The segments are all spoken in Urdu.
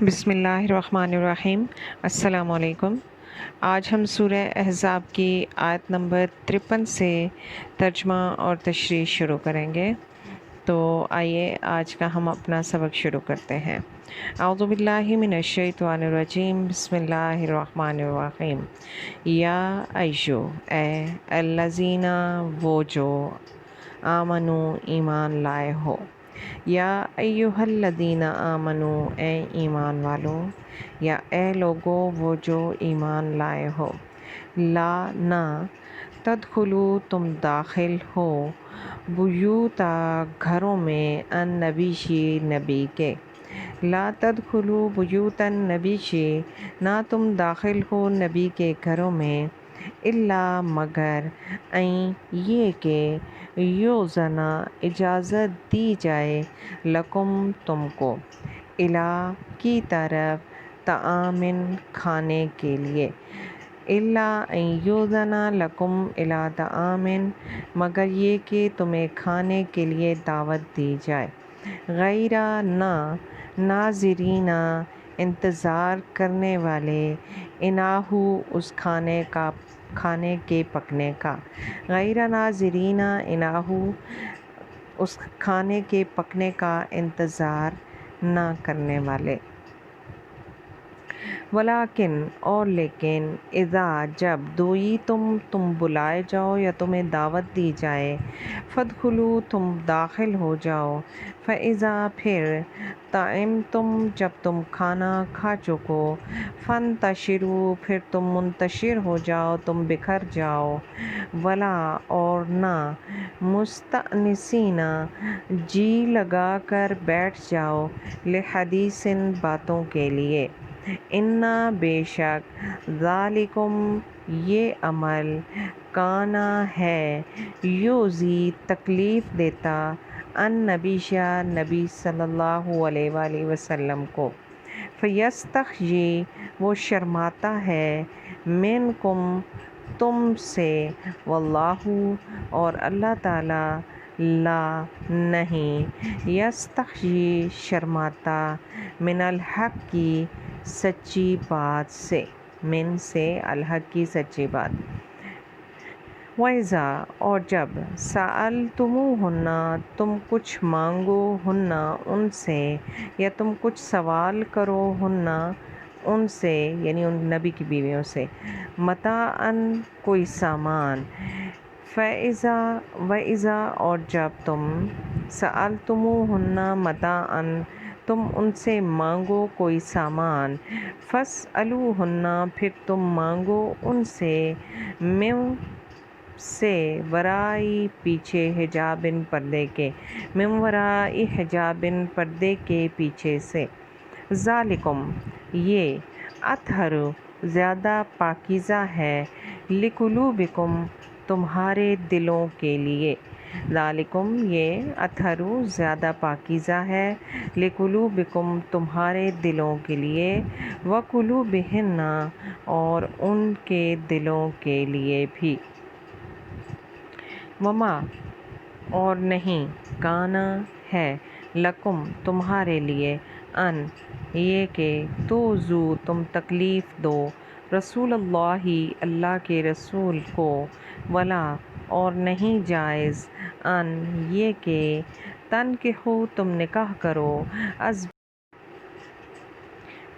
بسم اللہ الرحمن الرحیم۔ السلام علیکم۔ آج ہم سورہ احزاب کی آیت نمبر 53 سے ترجمہ اور تشریح شروع کریں گے۔ تو آئیے آج کا ہم اپنا سبق شروع کرتے ہیں۔ اعوذ باللہ من الشیطان الرجیم، بسم اللہ الرحمن الرحیم۔ یا ایو، اے الذین، وہ جو آمنو، ایمان لائے ہو۔ یا ایہا الذین آمنو، اے ایمان والو، یا اے لوگو وہ جو ایمان لائے ہو۔ لا، نہ، تدخلو، تم داخل ہو، بیوتا، گھروں میں، النبی، نبی کے۔ لا تدخلو بیوت النبی، نہ تم داخل ہو نبی کے گھروں میں، الا، مگر، این، یہ کہ، یؤذن، اجازت دی جائے، لکم، تم کو، الی، کی طرف، طعام، کھانے کے لیے، الا ان یؤذن لکم الی طعام، مگر یہ کہ تمہیں کھانے کے لیے دعوت دی جائے، غیر، نہ، ناظرین، انتظار کرنے والے، اناہو، اس کھانے کے پکنے کا، غیر ناظرین اناہو، اس کھانے کے پکنے کا انتظار نہ کرنے والے۔ ولیکن، اور لیکن، اذا، جب، تم بلائے جاؤ یا تمہیں دعوت دی جائے، فادخلوا، تم داخل ہو جاؤ، فاذا، پھر، طعمتم، جب تم کھانا کھا چکو، فانتشروا، پھر تم منتشر ہو جاؤ، تم بکھر جاؤ، ولا، اور نہ، مستأنسین، جی لگا کر بیٹھ جاؤ، لحدیث، باتوں کے لیے، انا، بے شک، ذالکم، یہ عمل، کانا، ہے، یؤذی، تکلیف دیتا، النبی، نبی صلی اللہ علیہ وآلہ وسلم کو، فیستحیی، وہ شرماتا ہے، منکم، تم سے، واللہ، اور اللہ تعالی، لا، نہیں، یستحیی، شرماتا، من الحق، کی سچی بات سے، من سے، الحق کی سچی بات۔ وَإِذَا، اور جب، سَأَلْتُمُوهُنَّ، تم کچھ مانگو، ہن، ان سے، یا تم کچھ سوال کرو، ہن، ان سے، یعنی ان نبی کی بیویوں سے، متاعً، کوئی سامان، وَإِذَا، اور جب تم، سَأَلْتُمُوهُنَّ متاعً، تم ان سے مانگو کوئی سامان، فَاسْأَلُوهُنَّ، پھر تم مانگو ان سے، من سے، ورائی، پیچھے، حجاب، پردے کے، من ورائی حجاب، پردے کے پیچھے سے، ذالکم، یہ، اطہر، زیادہ پاکیزہ ہے، لقلوبکم، تمہارے دلوں کے لیے، ذالکم، یہ، اطہر، زیادہ پاکیزہ ہے، لقلوبکم، تمہارے دلوں کے لیے، وقلوبہن، اور ان کے دلوں کے لیے بھی، وما، اور نہیں، کانا، ہے، لکم، تمہارے لیے، ان، یہ کہ، تؤذو، تم تکلیف دو، رسول اللہ، اللہ کے رسول کو، ولا، اور نہیں جائز، ان، یہ کہ، تنکحوا، تم نکاح کرو،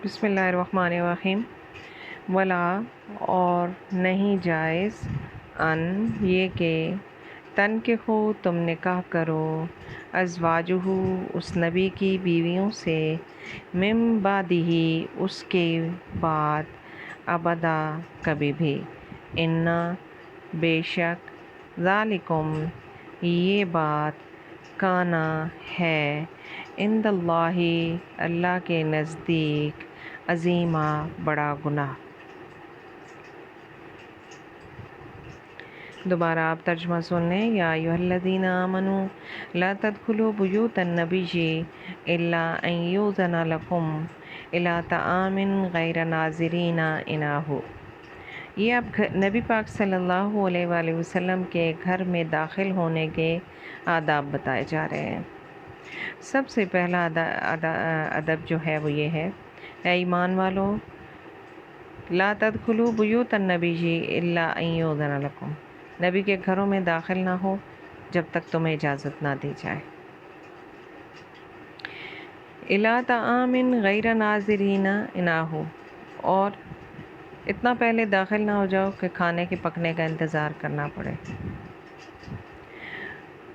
بسم اللہ الرحمن الرحیم۔ ولا، اور نہیں جائز، ان، یہ کہ، تنکحوا، تم نکاح کرو، ازواجہ، اس نبی کی بیویوں سے، من بعدہ، اس کے بعد، ابدا، کبھی بھی، انا، بے شک، ذالکم، یہ بات، کانا، ہے، عند اللہ، اللہ کے نزدیک، عظیما، بڑا گناہ۔ دوبارہ آپ ترجمہ سن لیں۔ یا ایھا الذین آمنوا لا تدخلوا بیوت النبی الا ان یؤذن لکم الی طعام غیر ناظرین اناہ۔ یہ اب نبی پاک صلی اللہ علیہ وآلہ وسلم کے گھر میں داخل ہونے کے آداب بتائے جا رہے ہیں۔ سب سے پہلا ادب جو ہے وہ یہ ہے اے ایمان والو لا تدخلوا بیوت النبی الا ان یؤذن لکم، نبی کے گھروں میں داخل نہ ہو جب تک تمہیں اجازت نہ دی جائے۔ الا طعام غیر ناظرین اناہ، اور اتنا پہلے داخل نہ ہو جاؤ کہ کھانے کے پکنے کا انتظار کرنا پڑے۔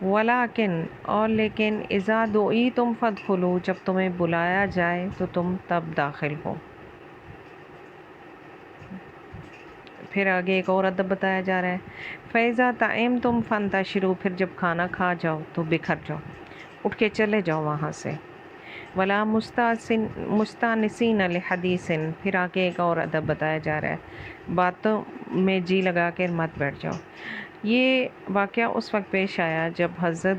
ولیکن، اور لیکن، اذا دعیتم فادخلوا، جب تمہیں بلایا جائے تو تم تب داخل ہو۔ پھر آگے ایک اور ادب بتایا جا رہا ہے، فَإِذَا طَعِمْتُمْ فَانتَشِرُوا، پھر جب کھانا کھا جاؤ تو بکھر جاؤ، اٹھ کے چلے جاؤ وہاں سے۔ وَلَا مُسْتَأْنِسِينَ لِحَدِيثٍ، پھر آگے ایک اور ادب بتایا جا رہا ہے، باتوں میں جی لگا کے مت بیٹھ جاؤ۔ یہ واقعہ اس وقت پیش آیا جب حضرت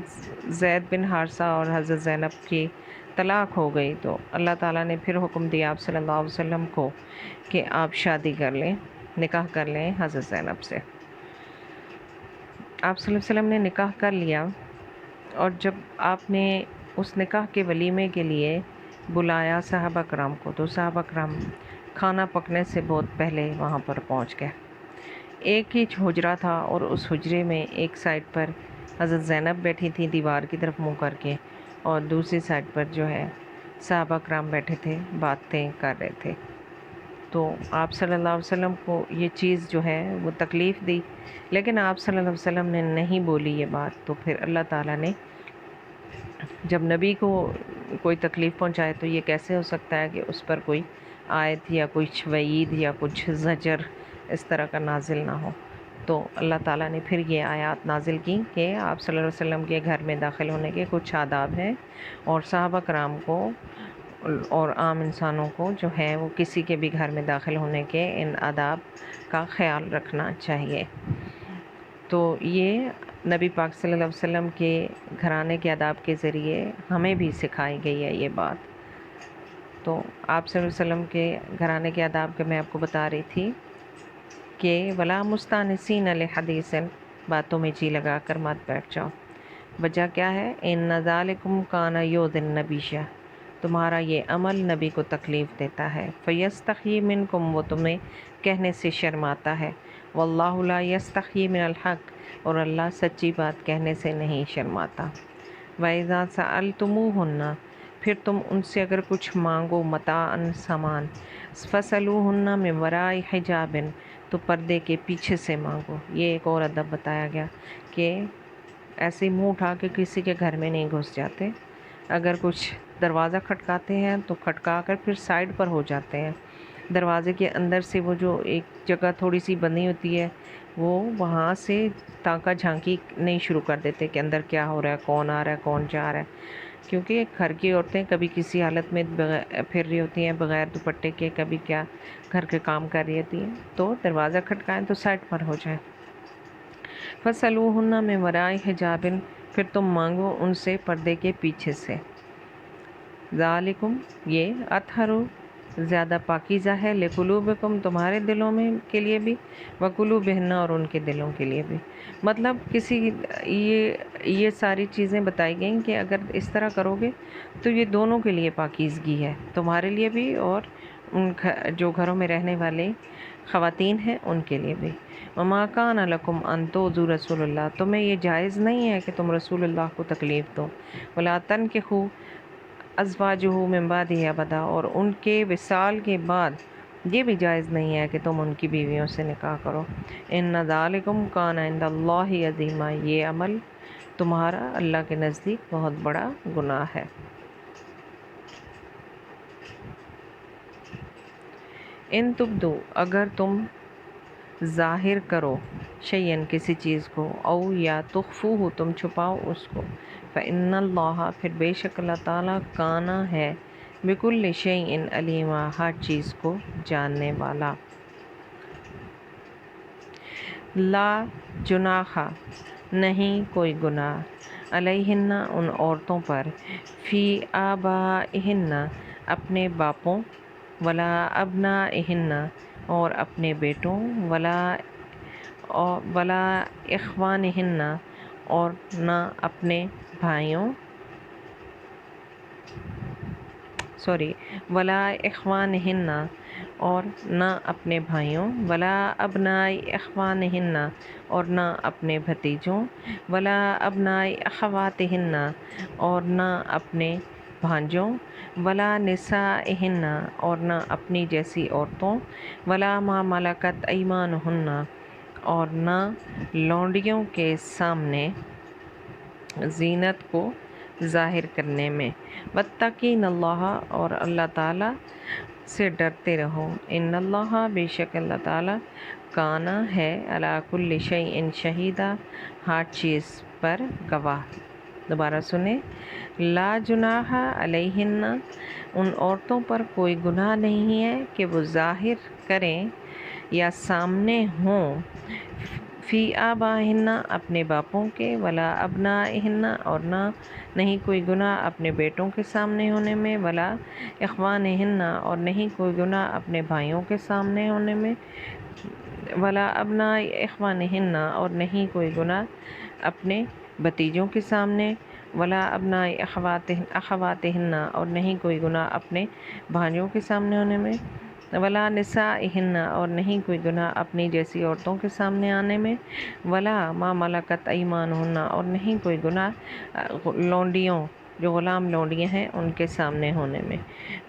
زید بن حارثہ اور حضرت زینب کی طلاق ہو گئی، تو اللہ تعالیٰ نے پھر حکم دیا آپ صلی اللہ علیہ وسلم کو کہ آپ شادی کر لیں، نکاح کر لیں حضرت زینب سے۔ آپ صلی اللہ علیہ وسلم نے نکاح کر لیا، اور جب آپ نے اس نکاح کے ولیمے کے لیے بلایا صحابہ کرام کو، تو صحابہ کرام کھانا پکنے سے بہت پہلے وہاں پر پہنچ گئے۔ ایک ہی حجرہ تھا، اور اس حجرے میں ایک سائڈ پر حضرت زینب بیٹھی تھی دیوار کی طرف منہ کر کے، اور دوسری سائڈ پر جو ہے صحابہ کرام بیٹھے تھے، باتیں کر رہے تھے۔ تو آپ صلی اللہ علیہ وسلم کو یہ چیز جو ہے وہ تکلیف دی، لیکن آپ صلی اللہ علیہ وسلم نے نہیں بولی یہ بات۔ تو پھر اللہ تعالیٰ نے جب نبی کو کوئی تکلیف پہنچائے تو یہ کیسے ہو سکتا ہے کہ اس پر کوئی آیت یا کچھ وعید یا کچھ زجر اس طرح کا نازل نہ ہو۔ تو اللہ تعالیٰ نے پھر یہ آیات نازل کی کہ آپ صلی اللہ علیہ وسلم کے گھر میں داخل ہونے کے کچھ آداب ہیں، اور صحابہ کرام کو اور عام انسانوں کو جو ہے وہ کسی کے بھی گھر میں داخل ہونے کے ان آداب کا خیال رکھنا چاہیے۔ تو یہ نبی پاک صلی اللہ علیہ وسلم کے گھرانے کے آداب کے ذریعے ہمیں بھی سکھائی گئی ہے یہ بات۔ تو آپ صلی اللہ علیہ وسلم کے گھرانے کے آداب کے میں آپ کو بتا رہی تھی کہ ولا مستانسین لحدیث، باتوں میں جی لگا کر مت بیٹھ جاؤ۔ وجہ کیا ہے؟ ان ذالکم کان یؤذی النبی، تمہارا یہ عمل نبی کو تکلیف دیتا ہے۔ فیستحیی منکم، وہ تمہیں کہنے سے شرماتا ہے۔ واللہ لا یستحیی من الحق، اور اللہ سچی بات کہنے سے نہیں شرماتا۔ وَإِذَا سَأَلْتُمُوهُنَّ، پھر تم ان سے اگر کچھ مانگو، متاعًا سامان، فَاسْأَلُوهُنَّ مِن وَرَاءِ حِجَابٍ، تو پردے کے پیچھے سے مانگو۔ یہ ایک اور ادب بتایا گیا کہ ایسے ہی منہ اٹھا کے کسی کے گھر میں نہیں گھس جاتے، اگر کچھ دروازہ کھٹکاتے ہیں تو کھٹکا کر پھر سائڈ پر ہو جاتے ہیں۔ دروازے کے اندر سے وہ جو ایک جگہ تھوڑی سی بنی ہوتی ہے، وہ وہاں سے تاکہ جھانکی نہیں شروع کر دیتے کہ اندر کیا ہو رہا ہے، کون آ رہا ہے، کون جا رہا ہے، کیونکہ گھر کی عورتیں کبھی کسی حالت میں پھر رہی ہوتی ہیں بغیر دوپٹے کے، کبھی کیا گھر کے کام کر رہی ہوتی ہیں، تو دروازہ کھٹکائیں تو سائڈ پر ہو جائیں۔ فَاسْأَلُوهُنَّ مِن وَرَاءِ حِجَابٍ، پھر تم مانگو ان سے پردے کے پیچھے سے۔ ذالکم، یہ اطہر، زیادہ پاکیزہ ہے، لقلوبکم، تمہارے دلوں میں کے لیے بھی، وقلوبہن، اور ان کے دلوں کے لیے بھی۔ مطلب یہ ساری چیزیں بتائی گئیں کہ اگر اس طرح کرو گے تو یہ دونوں کے لیے پاکیزگی ہے، تمہارے لیے بھی اور ان جو گھروں میں رہنے والے خواتین ہیں ان کے لیے بھی۔ وما کان لکم ان تؤذوا رسول اللہ، تمہیں یہ جائز نہیں ہے کہ تم رسول اللہ کو تکلیف دو۔ ولا تنکحوا ازواجہ من بعدہ ابدا، اور ان کے وصال کے بعد یہ بھی جائز نہیں ہے کہ تم ان کی بیویوں سے نکاح کرو۔ ان ذالکم کان عند اللہ عظیما، یہ عمل تمہارا اللہ کے نزدیک بہت بڑا گناہ ہے۔ ان تبدو، اگر تم ظاہر کرو، شیئن، کسی چیز کو، او یا تخفوہ، تم چھپاؤ اس کو، فإن اللہ، پھر بے شک اللہ تعالیٰ، کانا ہے، بکل شیء علیما، ہر چیز کو جاننے والا۔ لا جناح، نہیں کوئی گناہ، علیہن، ان عورتوں پر، فی آبائہن، اپنے باپوں، ولا ابنائہن، اور اپنے بیٹوں، ولا اخوانہن، اور نہ اپنے بھائیوں، سوری ولا اخوانہن اور نہ اپنے بھائیوں، ولا ابناء اخوانہن اور نہ اپنے بھتیجوں، ولا ابناء اخواتہن اور نہ اپنے بھانجوں، ولا نسائہن اور نہ اپنی جیسی عورتوں، ولا ما ملکت ایمانہن اور نہ لونڈیوں کے سامنے زینت کو ظاہر کرنے میں، واتقین اللہ اور اللہ تعالیٰ سے ڈرتے رہو، ان اللہ بے شک اللہ تعالیٰ کانا ہے علی کل شیء شہیدا ہر چیز پر گواہ۔ دوبارہ سنیں، لا جناح علیہن ان عورتوں پر کوئی گناہ نہیں ہے کہ وہ ظاہر کریں یا سامنے ہوں، فی آبائہن اپنے باپوں کے، ولا ابنائہن اور نہیں کوئی گناہ اپنے بیٹوں کے سامنے ہونے میں، ولا اخوانہن اور نہیں کوئی گناہ اپنے بھائیوں کے سامنے ہونے میں، ولا ابناء اخوانہن اور نہیں کوئی گناہ اپنے بھتیجوں کے سامنے، ولا ابناء اخواتہن اور نہیں کوئی گناہ اپنے بھانجوں کے سامنے ہونے میں، ولا نسائہن اور نہیں کوئی گناہ اپنی جیسی عورتوں کے سامنے آنے میں، ولا ما ملکت ایمانہن اور نہیں کوئی گناہ لونڈیوں جو غلام لونڈیاں ہیں ان کے سامنے ہونے میں،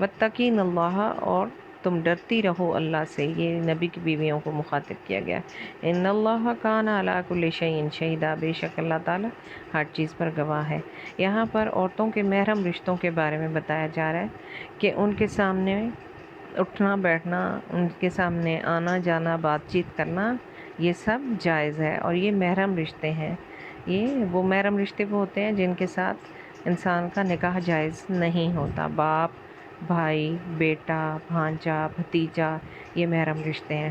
واتقین اللہ اور تم ڈرتی رہو اللہ سے، یہ نبی کی بیویوں کو مخاطب کیا گیا، ان اللہ کان علی کل شیء شہیدا بے شک اللہ تعالیٰ ہر چیز پر گواہ ہے۔ یہاں پر عورتوں کے محرم رشتوں کے بارے میں بتایا جا رہا ہے کہ ان کے سامنے اٹھنا بیٹھنا، ان کے سامنے آنا جانا، بات چیت کرنا، یہ سب جائز ہے، اور یہ محرم رشتے ہیں۔ یہ وہ محرم رشتے وہ ہوتے ہیں جن کے ساتھ انسان کا نکاح جائز نہیں ہوتا، باپ، بھائی، بیٹا، بھانجا، بھتیجا، یہ محرم رشتے ہیں۔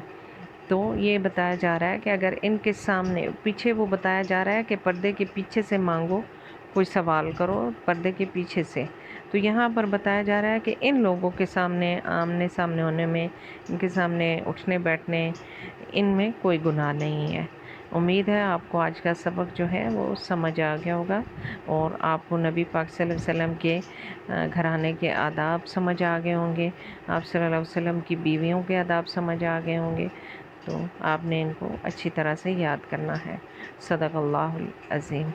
تو یہ بتایا جا رہا ہے کہ اگر ان کے سامنے پیچھے وہ بتایا جا رہا ہے کہ پردے کے پیچھے سے مانگو، کوئی سوال کرو پردے کے پیچھے سے، تو یہاں پر بتایا جا رہا ہے کہ ان لوگوں کے سامنے آمنے سامنے ہونے میں، ان کے سامنے اٹھنے بیٹھنے، ان میں کوئی گناہ نہیں ہے۔ امید ہے آپ کو آج کا سبق جو ہے وہ سمجھ آ گیا ہوگا، اور آپ کو نبی پاک صلی اللہ علیہ وسلم کے گھرانے کے آداب سمجھ آ گئے ہوں گے، آپ صلی اللہ علیہ وسلم کی بیویوں کے آداب سمجھ آ گئے ہوں گے، تو آپ نے ان کو اچھی طرح سے یاد کرنا ہے۔ صدق اللہ العظیم۔